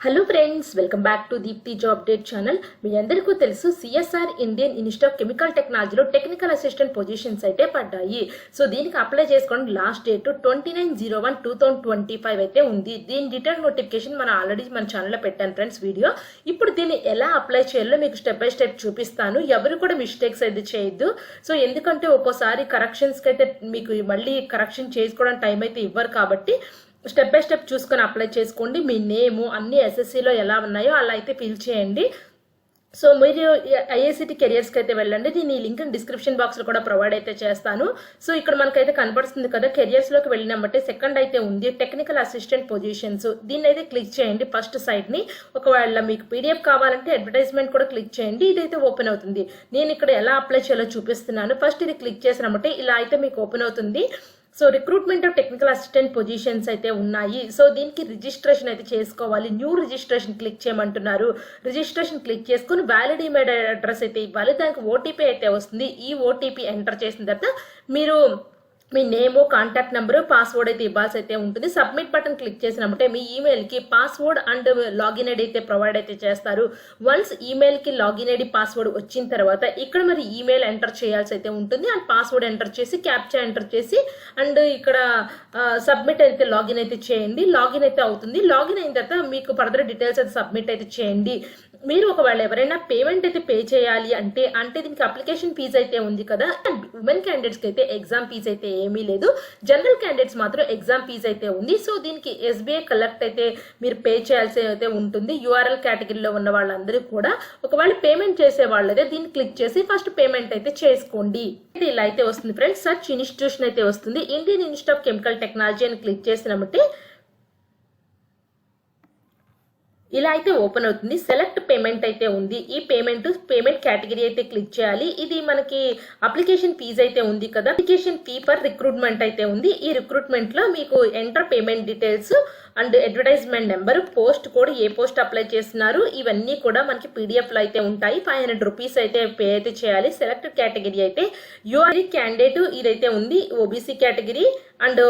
Hello friends, welcome back to Deepthi job update channel. మీ అందరికీ తెలుసు CSR Indian Institute of Chemical టెక్నాలజీలో technical assistant positions అయితే పడ్డాయి. సో దీనికి అప్లై చేసుకోవడం లాస్ట్ డేట్ 29/01/2025 అయితే ఉంది. దీని డీటెయిల్ నోటిఫికేషన్ మనం ఆల్రెడీ మన ఛానల్లో పెట్టాను ఫ్రెండ్స్ వీడియో. ఇప్పుడు దీన్ని ఎలా అప్లై చేయాలో మీకు స్టెప్ బై స్టెప్ చూపిస్తాను. ఎవరు కూడా మిస్టేక్స్ అయితే చేయొద్దు. సో ఎందుకంటే ఒక్కోసారి కరెక్షన్స్కి అయితే మీకు మళ్ళీ కరెక్షన్ చేసుకోవడానికి టైం అయితే ఇవ్వరు కాబట్టి స్టెప్ బై స్టెప్ చూసుకొని అప్లై చేసుకోండి. మీ నేము అన్ని ఎస్ఎస్సిలో ఎలా ఉన్నాయో అలా అయితే ఫిల్ చేయండి. సో మీరు ఐఐసిటి కెరియర్స్కి అయితే వెళ్ళండి. దీని లింక్ డిస్క్రిప్షన్ బాక్స్లో కూడా ప్రొవైడ్ అయితే చేస్తాను. సో ఇక్కడ మనకైతే కనపడుతుంది కదా, కెరియర్స్లోకి వెళ్ళినామంటే సెకండ్ అయితే ఉంది టెక్నికల్ అసిస్టెంట్ పొజిషన్స్. దీన్ని అయితే క్లిక్ చేయండి ఫస్ట్ సైట్ని. ఒకవేళ మీకు పీడిఎఫ్ కావాలంటే అడ్వర్టైజ్మెంట్ కూడా క్లిక్ చేయండి. ఇదైతే ఓపెన్ అవుతుంది. నేను ఇక్కడ ఎలా అప్లై చేయాలో చూపిస్తున్నాను. ఫస్ట్ ఇది క్లిక్ చేసినామంటే ఇలా అయితే మీకు ఓపెన్ అవుతుంది. So recruitment of technical assistant positions అయితే ఉన్నాయి. సో దీనికి రిజిస్ట్రేషన్ అయితే చేసుకోవాలి. న్యూ రిజిస్ట్రేషన్ క్లిక్ చేయమంటున్నారు. రిజిస్ట్రేషన్ క్లిక్ చేసుకుని వ్యాలిడ్ ఈమెయిల్ అడ్రస్ అయితే ఇవ్వాలి. దానికి ఓటీపీ అయితే వస్తుంది. ఈ ఓటీపీ ఎంటర్ చేసిన తర్వాత మీరు మీ నేము, కాంటాక్ట్ నెంబరు, పాస్వర్డ్ అయితే ఇవ్వాల్సి అయితే ఉంటుంది. సబ్మిట్ బటన్ క్లిక్ చేసినప్పుడే మీ ఈమెయిల్కి పాస్వర్డ్ అండ్ లాగిన్ ఐడి అయితే ప్రొవైడ్ అయితే చేస్తారు. వన్స్ ఈమెయిల్కి లాగిన్ ఐడి పాస్వర్డ్ వచ్చిన తర్వాత ఇక్కడ మరి ఈమెయిల్ ఎంటర్ చేయాల్సి అయితే ఉంటుంది. అండ్ పాస్వర్డ్ ఎంటర్ చేసి క్యాప్చా ఎంటర్ చేసి అండ్ ఇక్కడ సబ్మిట్ అయితే లాగిన్ అయితే చేయండి. లాగిన్ అయితే అవుతుంది. లాగిన్ అయిన తర్వాత మీకు ఫర్దర్ డీటెయిల్స్ అయితే సబ్మిట్ అయితే చేయండి. మీరు ఒకవేళ ఎవరైనా పేమెంట్ అయితే పే చేయాలి అంటే దీనికి అప్లికేషన్ ఫీజు అయితే ఉంది కదా. ఉమెన్ క్యాండిడేట్స్కి అయితే ఎగ్జామ్ ఫీజు అయితే ఏమీ లేదు. జనరల్ క్యాండిడేట్స్ మాత్రం ఎగ్జామ్ ఫీజు అయితే ఉంది. సో దీనికి ఎస్బీఐ కలెక్ట్ అయితే మీరు పే చేయాల్సి అయితే ఉంటుంది. యూఆర్ఎల్ కేటగిరీలో ఉన్న వాళ్ళందరూ కూడా ఒకవేళ పేమెంట్ చేసే వాళ్ళైతే దీన్ని క్లిక్ చేసి ఫస్ట్ పేమెంట్ అయితే చేసుకోండి. ఇలా అయితే వస్తుంది ఫ్రెండ్స్. సర్చ్ ఇన్స్టిట్యూషన్ అయితే వస్తుంది. Indian Institute of chemical technology అని క్లిక్ చేసినామంటే ఇలా అయితే ఓపెన్ అవుతుంది. సెలెక్ట్ పేమెంట్ అయితే ఉంది. ఈ పేమెంట్ కేటగిరీ అయితే క్లిక్ చేయాలి. ఇది మనకి అప్లికేషన్ ఫీజ్ అయితే ఉంది కదా, అప్లికేషన్ ఫీ ఫర్ రిక్రూట్మెంట్ అయితే ఉంది. ఈ రిక్రూట్మెంట్ లో మీకు enter payment details and advertisement number, post code, A post apply చేస్తున్నారు, ఇవన్నీ కూడా మనకి పీడిఎఫ్ లో అయితే ఉంటాయి. 500 రూపీస్ అయితే పే అయితే చేయాలి. సెలెక్ట్ కేటగిరీ అయితే యూఆర్ క్యాండిడేట్ ఇదైతే ఉంది. OBC category and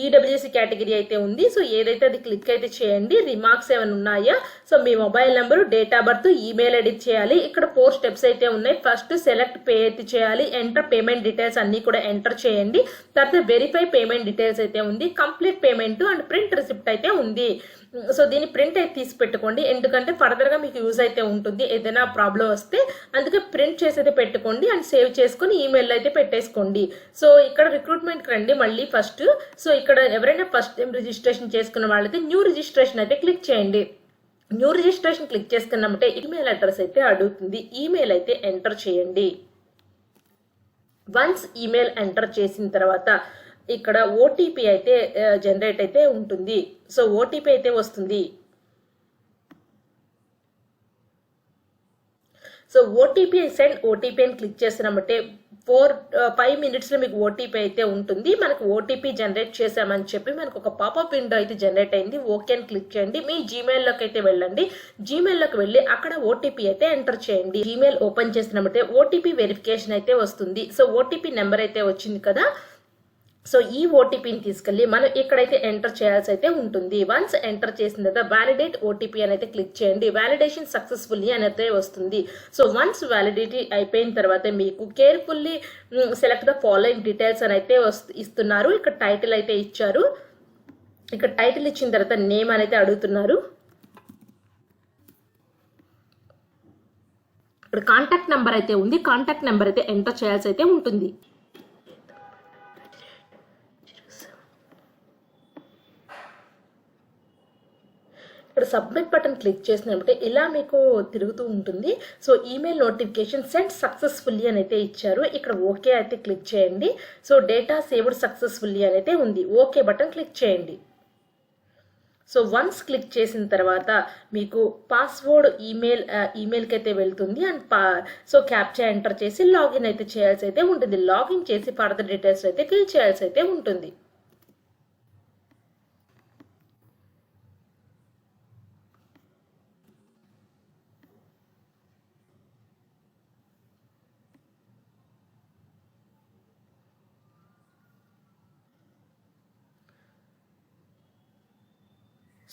EWC category అయితే ఉంది. సో ఏదైతే అది క్లిక్ అయితే చేయండి. రిమార్క్స్ ఏమైనా ఉన్నాయా, so me mobile number, date of birth, email edit చేయాలి. ఇక్కడ 4 స్టెప్స్ అయితే ఉన్నాయి. ఫస్ట్ సెలెక్ట్ పే అయితే చేయాలి. ఎంటర్ పేమెంట్ డీటెయిల్స్ అన్ని కూడా ఎంటర్ చేయండి. తర్వాత వెరిఫై పేమెంట్ డీటెయిల్స్ అయితే ఉంది. Complete payment and print receipt అయితే ఉంది. సో దీని ప్రింట్ అయితే తీసి పెట్టుకోండి. ఎందుకంటే ఫర్దర్ గా మీకు యూజ్ అయితే ఉంటుంది ఏదైనా ప్రాబ్లం వస్తే. అందుకే ప్రింట్ చేసి అయితే పెట్టుకోండి అండ్ సేవ్ చేసుకుని ఈమెయిల్ అయితే పెట్టేసుకోండి. సో ఇక్కడ రిక్రూట్మెంట్కి రండి మళ్ళీ ఫస్ట్. సో ఇక్కడ ఎవరైనా ఫస్ట్ టైం రిజిస్ట్రేషన్ చేసుకున్న వాళ్ళైతే న్యూ రిజిస్ట్రేషన్ అయితే క్లిక్ చేయండి. న్యూ రిజిస్ట్రేషన్ క్లిక్ చేసుకున్నామంటే ఈమెయిల్ అడ్రస్ అయితే అడుగుతుంది. ఈమెయిల్ అయితే ఎంటర్ చేయండి. వన్స్ ఈమెయిల్ ఎంటర్ చేసిన తర్వాత ఇక్కడ ఓటీపీ అయితే జనరేట్ అయితే ఉంటుంది. సో ఓటీపీ అయితే వస్తుంది. సో ఓటీపీ సెండ్ ఓటీపీ అని క్లిక్ చేసినామంటే 5 మినిట్స్లో మీకు ఓటీపీ అయితే ఉంటుంది. మనకు ఓటీపీ జనరేట్ చేసామని చెప్పి మనకు ఒక పాపప్ విండో అయితే జనరేట్ అయింది. ఓకే అని క్లిక్ చేయండి. మీ జీమెయిల్లోకి అయితే వెళ్ళండి. జీమెయిల్లోకి వెళ్ళి అక్కడ ఓటీపీ అయితే ఎంటర్ చేయండి. జీమెయిల్ ఓపెన్ చేసినామంటే ఓటీపీ వెరిఫికేషన్ అయితే వస్తుంది. సో ఓటీపీ నెంబర్ అయితే వచ్చింది కదా. సో ఈ ఓటీపీని తీసుకెళ్ళి మనం ఇక్కడైతే ఎంటర్ చేయాల్సి అయితే ఉంటుంది. వన్స్ ఎంటర్ చేసిన తర్వాత వ్యాలిడేట్ ఓటీపీ అని అయితే క్లిక్ చేయండి. వ్యాలిడేషన్ సక్సెస్ఫుల్లీ అని అయితే వస్తుంది. సో వన్స్ వ్యాలిడిటీ అయిపోయిన తర్వాత మీకు carefully select the following details అని అయితే ఇస్తున్నారు. ఇక్కడ టైటిల్ అయితే ఇచ్చారు. ఇక్కడ టైటిల్ ఇచ్చిన తర్వాత నేమ్ అని అయితే అడుగుతున్నారు. ఇక్కడ కాంటాక్ట్ నెంబర్ అయితే ఉంది. కాంటాక్ట్ నెంబర్ అయితే ఎంటర్ చేయాల్సి అయితే ఉంటుంది. ఇక్కడ సబ్మిట్ బటన్ క్లిక్ చేసినప్పుడు ఇలా మీకు తిరుగుతూ ఉంటుంది. So email notification send successfully అని అయితే ఇచ్చారు. ఇక్కడ ఓకే అయితే క్లిక్ చేయండి. సో డేటా సేవ్డ్ సక్సెస్ఫుల్లీ అని అయితే ఉంది. ఓకే బటన్ క్లిక్ చేయండి. సో వన్స్ క్లిక్ చేసిన తర్వాత మీకు పాస్వర్డ్ ఈమెయిల్కి అయితే వెళ్తుంది. అండ్ సో క్యాప్చా ఎంటర్ చేసి లాగిన్ అయితే చేయాల్సి అయితే ఉంటుంది. లాగిన్ చేసి ఫర్దర్ డీటెయిల్స్ అయితే ఫిల్ చేయాల్సి అయితే ఉంటుంది.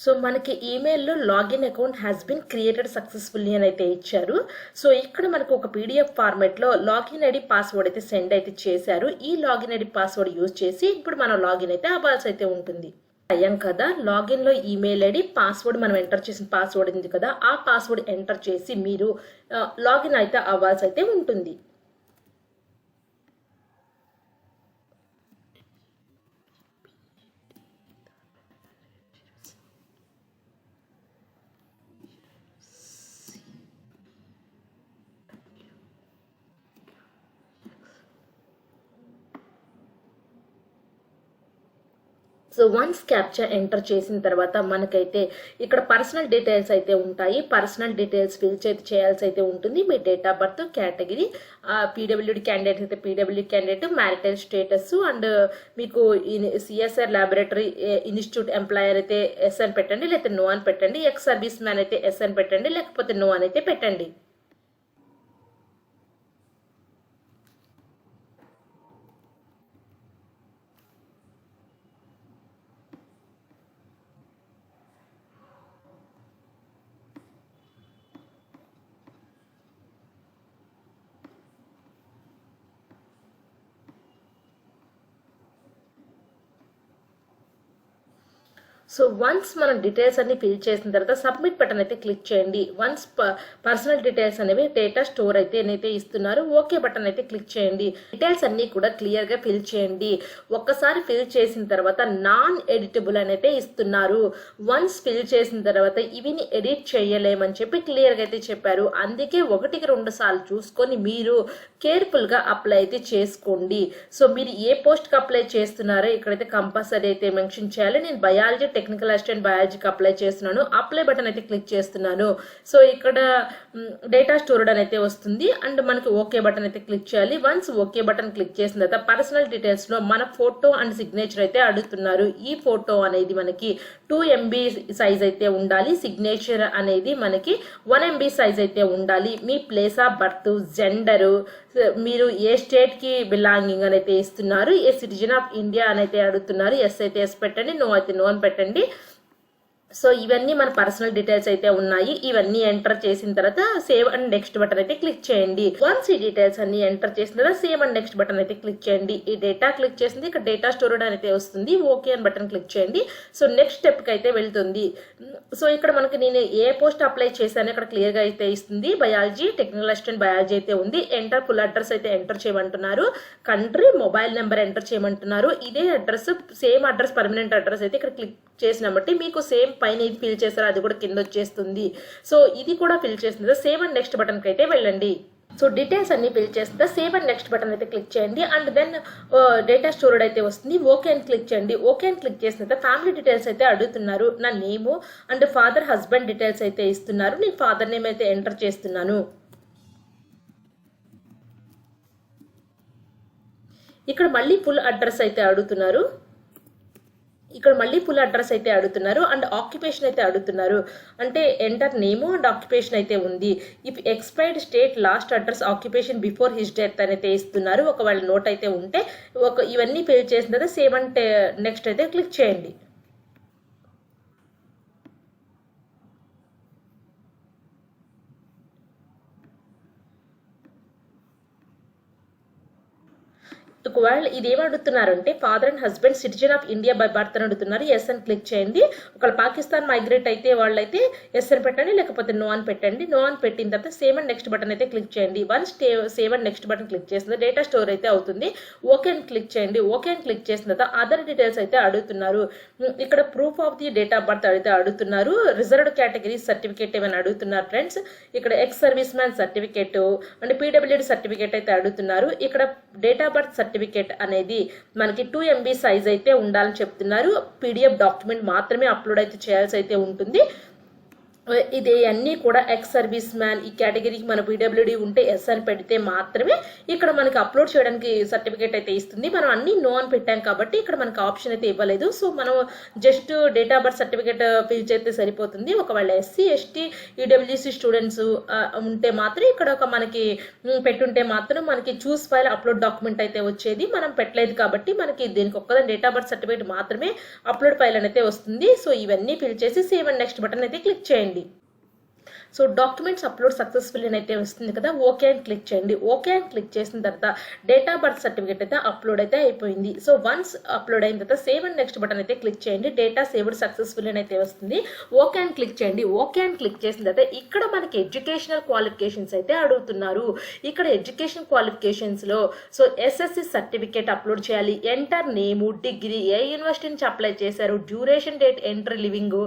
సో మనకి ఈమెయిల్లో login account has been created successfully అని అయితే ఇచ్చారు. సో ఇక్కడ మనకు ఒక పీడిఎఫ్ ఫార్మాట్లో లాగిన్ ఐడి పాస్వర్డ్ అయితే సెండ్ అయితే చేశారు. ఈ లాగిన్ ఐడి పాస్వర్డ్ యూజ్ చేసి ఇప్పుడు మనం లాగిన్ అయితే అవ్వాల్సి అయితే ఉంటుంది. అయ్యాం కదా, లాగిన్లో ఈమెయిల్ ఐడి పాస్వర్డ్ మనం ఎంటర్ చేసిన పాస్వర్డ్ ఉంది కదా, ఆ పాస్వర్డ్ ఎంటర్ చేసి మీరు లాగిన్ అయితే అవ్వాల్సి అయితే ఉంటుంది. సో వన్స్ క్యాప్చా ఎంటర్ చేసిన తర్వాత మనకైతే ఇక్కడ పర్సనల్ డీటెయిల్స్ అయితే ఉంటాయి. పర్సనల్ డీటెయిల్స్ ఫిల్ చేయాల్సి అయితే ఉంటుంది. మీ date of birth, category, PWD candidate అయితే PW candidate, marital status, and మీకు సిఎస్ఆర్ ల్యాబొరేటరీ ఇన్స్టిట్యూట్ ఎంప్లాయర్ అయితే ఎస్ అని పెట్టండి, లేకపోతే నో అని పెట్టండి. ఎక్స్ సర్వీస్ మ్యాన్ అయితే ఎస్ అని పెట్టండి, లేకపోతే నో అని అయితే పెట్టండి. సో వన్స్ మనం డీటెయిల్స్ అన్ని ఫిల్ చేసిన తర్వాత సబ్మిట్ బటన్ అయితే క్లిక్ చేయండి. వన్స్ పర్సనల్ డీటెయిల్స్ అనేవి డేటా స్టోర్ అయితే ఇస్తున్నారు. ఓకే బటన్ అయితే క్లిక్ చేయండి. డీటెయిల్స్ అన్ని కూడా క్లియర్గా ఫిల్ చేయండి. ఒక్కసారి ఫిల్ చేసిన తర్వాత నాన్ ఎడిటబుల్ అని అయితే ఇస్తున్నారు. వన్స్ ఫిల్ చేసిన తర్వాత ఇవిని ఎడిట్ చేయలేమని చెప్పి క్లియర్గా అయితే చెప్పారు. అందుకే 1-2 సార్లు చూసుకొని మీరు కేర్ఫుల్గా అప్లై అయితే చేసుకోండి. సో మీరు ఏ పోస్ట్కి అప్లై చేస్తున్నారో ఇక్కడైతే కంపల్సరీ అయితే మెన్షన్ చేయాలి. నేను బయాలజీ టెక్నికల్ అసిస్టెంట్ బయాలజీకి అప్లై చేస్తున్నాను. అప్లై బటన్ అయితే క్లిక్ చేస్తున్నాను. సో ఇక్కడ డేటా స్టోర్డ్ అని అయితే వస్తుంది అండ్ మనకి ఓకే బటన్ అయితే క్లిక్ చేయాలి. వన్స్ ఓకే బటన్ క్లిక్ చేసిన తర్వాత పర్సనల్ డీటెయిల్స్ లో మన ఫోటో అండ్ సిగ్నేచర్ అయితే అడుగుతున్నారు. ఈ ఫోటో అనేది మనకి 2 MB సైజ్ అయితే ఉండాలి. సిగ్నేచర్ అనేది మనకి 1 MB సైజ్ అయితే ఉండాలి. మీ ప్లేస్ ఆఫ్ బర్త్, జెండరు, మీరు ఏ స్టేట్ కి బిలాంగింగ్ అని అయితే ఇస్తున్నారు. ఏ సిటిజన్ ఆఫ్ ఇండియా అని అయితే అడుగుతున్నారు. ఎస్ అయితే ఎస్ పెట్టండి, నో అయితే నో అని పెట్టండి. సో ఇవన్నీ మన పర్సనల్ డీటెయిల్స్ అయితే ఉన్నాయి. ఇవన్నీ ఎంటర్ చేసిన తర్వాత సేవ్ అండ్ నెక్స్ట్ బటన్ అయితే క్లిక్ చేయండి. వన్స్ ఈ డీటెయిల్స్ అన్ని ఎంటర్ చేసిన తర్వాత సేవ్ అండ్ నెక్స్ట్ బటన్ అయితే క్లిక్ చేయండి. ఈ డేటా క్లిక్ చేసింది, ఇక్కడ డేటా స్టోర్డ్ అయితే వస్తుంది. ఓకే అని బటన్ క్లిక్ చేయండి. సో నెక్స్ట్ స్టెప్ కి అయితే వెళ్తుంది. సో ఇక్కడ మనకి నేను ఏ పోస్ట్ అప్లై చేశానో ఇక్కడ క్లియర్ గా అయితే ఇస్తుంది. బయాలజీ టెక్నికల్ అసిస్టెంట్ బయాలజీ అయితే ఉంది. ఎంటర్ ఫుల్ అడ్రస్ అయితే ఎంటర్ చేయమంటున్నారు. కంట్రీ, మొబైల్ నెంబర్ ఎంటర్ చేయమంటున్నారు. ఇదే address, same address, permanent address అయితే ఇక్కడ క్లిక్ చేసిన బట్టి మీకు సేమ్ పైన ఇది ఫిల్ చేస్తారో అది కూడా కింద వచ్చేస్తుంది. సో ఇది కూడా ఫిల్ చేస్తుంది. సేవ్ అండ్ నెక్స్ట్ బటన్ కి అయితే వెళ్ళండి. సో డీటెయిల్స్ అన్ని ఫిల్ చేస్తే సేవ్ అండ్ నెక్స్ట్ బటన్ అయితే క్లిక్ చేయండి. అండ్ దెన్ డేటా స్టోర్డ్ అయితే వస్తుంది. ఓకే అని క్లిక్ చేయండి. ఓకే అని క్లిక్ చేసిన తర్వాత ఫ్యామిలీ డీటెయిల్స్ అయితే అడుగుతున్నారు. నా name and father, husband details అయితే ఇస్తున్నారు. నేను ఫాదర్ నేమ్ అయితే ఎంటర్ చేస్తున్నాను. ఇక్కడ మళ్ళీ ఫుల్ అడ్రస్ అయితే అడుగుతున్నారు. అండ్ ఆక్యుపేషన్ అయితే అడుగుతున్నారు. అంటే ఎంటర్ నేము అండ్ ఆక్యుపేషన్ అయితే ఉంది. If expired state last address occupation before his death అని అయితే ఇస్తున్నారు. ఒకవేళ నోట్ అయితే ఉంటే ఇవన్నీ ఫిల్ చేసిన తర్వాత సేవ్ అండ్ నెక్స్ట్ అయితే క్లిక్ చేయండి. ఒకవేళ ఇది ఏం అడుగుతున్నారంటే father and husband citizen of India by birth అని అడుగుతున్నారు. ఎస్ అని క్లిక్ చేయండి. ఒకవేళ పాకిస్తాన్ మైగ్రేట్ అయితే వాళ్ళైతే ఎస్ అని పెట్టండి, లేకపోతే నో అని పెట్టండి. నో అని పెట్టిన తర్వాత సేవ్ అండ్ నెక్స్ట్ బటన్ అయితే క్లిక్ చేయండి. Once save and next button click చేసిన డేటా స్టోర్ అయితే అవుతుంది. ఓకే అని క్లిక్ చేయండి. ఓకే అని క్లిక్ చేసిన తర్వాత అదర్ డీటెయిల్స్ అయితే అడుగుతున్నారు. ఇక్కడ proof of the date of birth అయితే అడుగుతున్నారు. రిజర్వ్డ్ కేటగిరీ సర్టిఫికేట్ ఏమైనా అడుగుతున్నారు ఫ్రెండ్స్. ఇక్కడ ex service man certificate and PWD certificate అయితే అడుగుతున్నారు. ఇక్కడ డేట్ ఆఫ్ బర్త్ సర్టిఫికేట్ అనేది మనకి 2 MB సైజ్ అయితే ఉండాలని చెప్తున్నారు. PDF డాక్యుమెంట్ మాత్రమే అప్లోడ్ అయితే చేయాల్సి అయితే ఉంటుంది. ఇది అన్నీ కూడా ఎక్స్ సర్వీస్ మ్యాన్ ఈ కేటగిరీకి మన పీడబ్ల్యూడీ ఉంటే ఎస్ అని పెడితే మాత్రమే ఇక్కడ మనకి అప్లోడ్ చేయడానికి సర్టిఫికేట్ అయితే ఇస్తుంది. మనం అన్ని నో అని పెట్టాం కాబట్టి ఇక్కడ మనకి ఆప్షన్ అయితే ఇవ్వలేదు. సో మనం just date of birth certificate fill చేస్తే సరిపోతుంది. ఒకవేళ ఎస్సీ ఎస్టీ ఈడబ్ల్యూసీ స్టూడెంట్స్ ఉంటే మాత్రం ఇక్కడ ఒక మనకి పెట్టుంటే మాత్రం మనకి చూస్ ఫైల్ అప్లోడ్ డాక్యుమెంట్ అయితే వచ్చేది. మనం పెట్టలేదు కాబట్టి మనకి దీనికి ఒక్కదాని డేట్ ఆఫ్ బర్త్ సర్టిఫికేట్ మాత్రమే అప్లోడ్ ఫైల్ అయితే వస్తుంది. సో ఇవన్నీ ఫిల్ చేసి సేవ్ అండ్ నెక్స్ట్ బటన్ అయితే క్లిక్ చేయండి. సో డాక్యుమెంట్స్ అప్లోడ్ సక్సెస్ఫుల్ అని అయితే వస్తుంది కదా, ఓకే అని క్లిక్ చేయండి. ఓకే అని క్లిక్ చేసిన తర్వాత డేట్ ఆఫ్ బర్త్ సర్టిఫికేట్ అయితే అప్లోడ్ అయితే అయిపోయింది. సో వన్స్ అప్లోడ్ అయిన తర్వాత సేవ్ అండ్ నెక్స్ట్ బటన్ అయితే క్లిక్ చేయండి. డేటా సేవ్డ్ సక్సెస్ఫుల్ అని అయితే వస్తుంది. ఓకే అని క్లిక్ చేయండి. ఓకే అని క్లిక్ చేసిన తర్వాత ఇక్కడ మనకి ఎడ్యుకేషనల్ క్వాలిఫికేషన్స్ అయితే అడుగుతున్నారు. ఇక్కడ ఎడ్యుకేషన్ క్వాలిఫికేషన్స్ లో సో ఎస్ఎస్సి సర్టిఫికేట్ అప్లోడ్ చేయాలి. ఎంటర్ నేము, డిగ్రీ, ఏ యూనివర్సిటీ నుంచి అప్లై చేశారు, duration, date entry, living,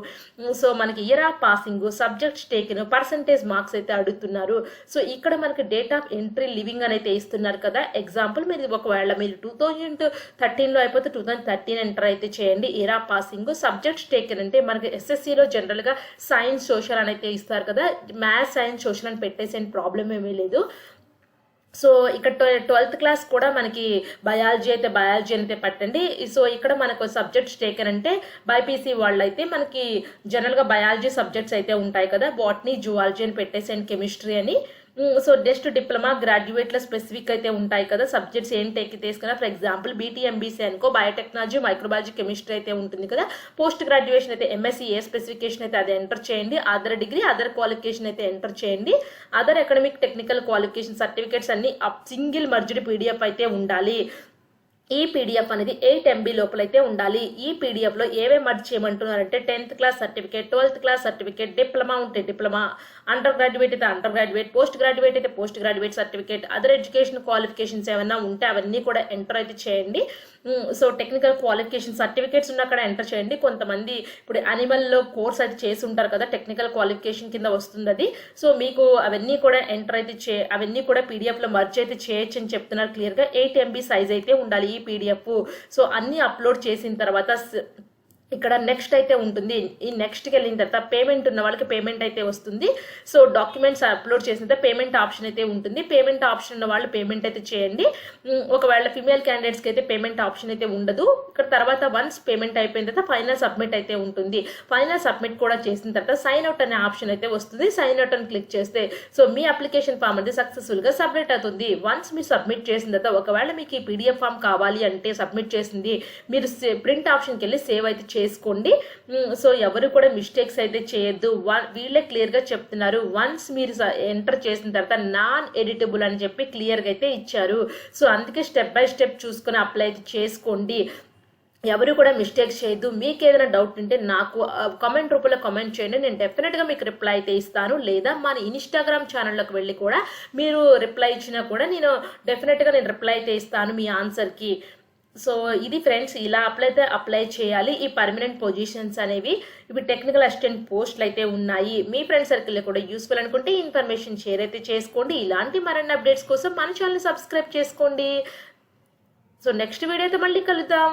so మనకి year of passing, subjects taken, percentage marks అయితే అడుగుతున్నారు. సో ఇక్కడ మనకి డేట్ ఆఫ్ ఎంట్రీ లివింగ్ అని అయితే ఇస్తున్నారు కదా. ఎగ్జాంపుల్ మీరు ఒకవేళ మీరు 2013లో అయిపోతే 2013 ఎంటర్ అయితే చేయండి. Year of passing, subjects taken అంటే మనకి ఎస్ఎస్సిలో జనరల్ గా సైన్స్ సోషల్ అని అయితే ఇస్తారు కదా. మ్యాథ్స్ సైన్స్ సోషల్ అని పెట్టేసే ప్రాబ్లం ఏమీ లేదు. సో ఇక్కడ 12th క్లాస్ కూడా మనకి బయాలజీ అయితే బయాలజీ అయితే పెట్టండి. సో ఇక్కడ మనకు సబ్జెక్ట్స్ టేకన్ అంటే బైపీసీ వాళ్ళు అయితే మనకి జనరల్గా బయాలజీ సబ్జెక్ట్స్ అయితే ఉంటాయి కదా, బాటనీ, జువాలజీ అని పెట్టేసి అండ్ కెమిస్ట్రీ అని. సో నెక్స్ట్ డిప్లొమా, గ్రాడ్యుయేట్ల స్పెసిఫిక్ అయితే ఉంటాయి కదా సబ్జెక్ట్స్ ఏం తీసుకున్నా. ఫర్ ఎగ్జాంపుల్ బీటీఎంబీసీ అనుకో బయోటెక్నాలజీ, మైక్రోబయాలజీ, కెమిస్ట్రీ అయితే ఉంటుంది కదా. పోస్ట్ గ్రాడ్యుయేషన్ అయితే ఎంఎస్సీ ఏ స్పెసిఫికేషన్ అయితే అది ఎంటర్ చేయండి. అదర్ డిగ్రీ, అదర్ క్వాలిఫికేషన్ అయితే ఎంటర్ చేయండి. Other academic technical qualification certificates అన్ని సింగిల్ మర్జ్డ్ పీడిఎఫ్ అయితే ఉండాలి. ఈ పీడిఎఫ్ అనేది 8 MB లోపలైతే ఉండాలి. ఈ పీడిఎఫ్ లో ఏవే మర్జ్ చేయమంటున్నారంటే 10th class certificate, 12th class certificate, diploma ఉంటే డిప్లొమా, అండర్ గ్రాడ్యుయేట్ అయితే అండర్ గ్రాడ్యుయేట్, పోస్ట్ గ్రాడ్యుయేట్ అయితే post graduate certificate, other education qualifications ఏమైనా ఉంటే అవన్నీ కూడా ఎంటర్ అయితే చేయండి. సో టెక్నికల్ క్వాలిఫికేషన్ సర్టిఫికేట్స్ ఉన్న అక్కడ ఎంటర్ చేయండి. కొంతమంది ఇప్పుడు యానిమల్లో కోర్స్ అయితే చేసి ఉంటారు కదా, టెక్నికల్ క్వాలిఫికేషన్ కింద వస్తుంది అది. సో మీకు అవన్నీ కూడా ఎంటర్ అయితే అవన్నీ కూడా పీడిఎఫ్లో మర్జ్ అయితే చేయొచ్చు అని చెప్తున్నారు క్లియర్గా. 8 MB సైజ్ అయితే ఉండాలి ఈ పీడిఎఫ్. సో అన్ని అప్లోడ్ చేసిన తర్వాత ఇక్కడ నెక్స్ట్ అయితే ఉంటుంది. ఈ నెక్స్ట్కి వెళ్ళిన తర్వాత పేమెంట్ ఉన్న వాళ్ళకి పేమెంట్ అయితే వస్తుంది. సో డాక్యుమెంట్స్ అప్లోడ్ చేసిన తర్వాత పేమెంట్ ఆప్షన్ అయితే ఉంటుంది. పేమెంట్ ఆప్షన్ ఉన్న వాళ్ళు పేమెంట్ అయితే చేయండి. ఒకవేళ ఫిమేల్ క్యాండిడేట్స్కి అయితే పేమెంట్ ఆప్షన్ అయితే ఉండదు. ఇక్కడ తర్వాత వన్స్ పేమెంట్ అయిపోయిన తర్వాత ఫైనల్ సబ్మిట్ అయితే ఉంటుంది. ఫైనల్ సబ్మిట్ కూడా చేసిన తర్వాత సైన్ అవుట్ అనే ఆప్షన్ అయితే వస్తుంది. సైన్ అవుట్ అని క్లిక్ చేస్తే సో మీ అప్లికేషన్ ఫామ్ అనేది సక్సెస్ఫుల్గా సబ్మిట్ అవుతుంది. వన్స్ మీరు సబ్మిట్ చేసిన తర్వాత ఒకవేళ మీకు ఈ పీడిఎఫ్ ఫామ్ కావాలి అంటే సబ్మిట్ చేసింది మీరు ప్రింట్ ఆప్షన్కి వెళ్ళి సేవ్ అయితే చేసుకోండి. సో ఎవరు కూడా మిస్టేక్స్ అయితే చేయొద్దు. వీళ్ళే క్లియర్గా చెప్తున్నారు. వన్స్ మీరు ఎంటర్ చేసిన తర్వాత నాన్ ఎడిటబుల్ అని చెప్పి క్లియర్గా అయితే ఇచ్చారు. సో అందుకే స్టెప్ బై స్టెప్ చూసుకొని అప్లై చేసుకోండి. ఎవరు కూడా మిస్టేక్స్ చేయొద్దు. మీకు ఏదైనా డౌట్ ఉంటే నాకు కామెంట్ రూపంలో కామెంట్ చేయండి. నేను డెఫినెట్గా మీకు రిప్లై అయితే ఇస్తాను. లేదా మన ఇన్స్టాగ్రామ్ ఛానల్లోకి వెళ్ళి కూడా మీరు రిప్లై ఇచ్చినా కూడా నేను డెఫినెట్గా రిప్లై అయితే ఇస్తాను మీ ఆన్సర్కి. సో ఇది ఫ్రెండ్స్, ఇలా అప్లై చేయాలి. ఈ పర్మనెంట్ పొజిషన్స్ అనేవి ఇవి టెక్నికల్ అసిస్టెంట్ పోస్టులు అయితే ఉన్నాయి. మీ ఫ్రెండ్ సర్కిల్లో కూడా యూస్ఫుల్ అనుకుంటే ఇన్ఫర్మేషన్ షేర్ అయితే చేసుకోండి. ఇలాంటి మరిన్ని అప్డేట్స్ కోసం మన ఛానల్ సబ్స్క్రైబ్ చేసుకోండి. సో నెక్స్ట్ వీడియో అయితే మళ్ళీ కలుద్దాం.